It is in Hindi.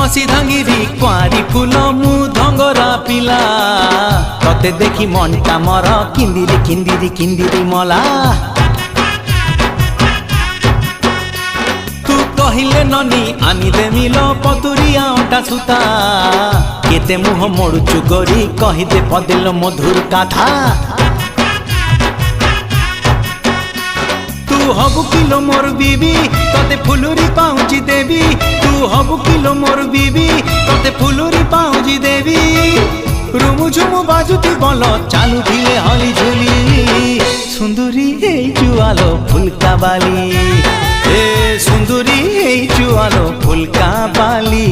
कसी धांगिरी कुआरी फूल मु धंगरा पिला तते देखी मनटा मर किंदिरी किंदिरी किंदिरी मला तू कहिले ननी आनी देमिल पतुरिया अंटा सुता केते मुह मोड़ुचु गोरी कहिदे पदिल मधुर कथा तू हबु किलो मोर बीबी तते फुलुरी पाउची देवी तू हबु किलो मोर बीबी तते फुलुरी पाउची देवी रुमु झुमु बाजुती बोल चालू धिले हली झुली सुंदरी हे जुआलो फुलका बाली ए सुंदरी हे जुआलो फुलका बाली।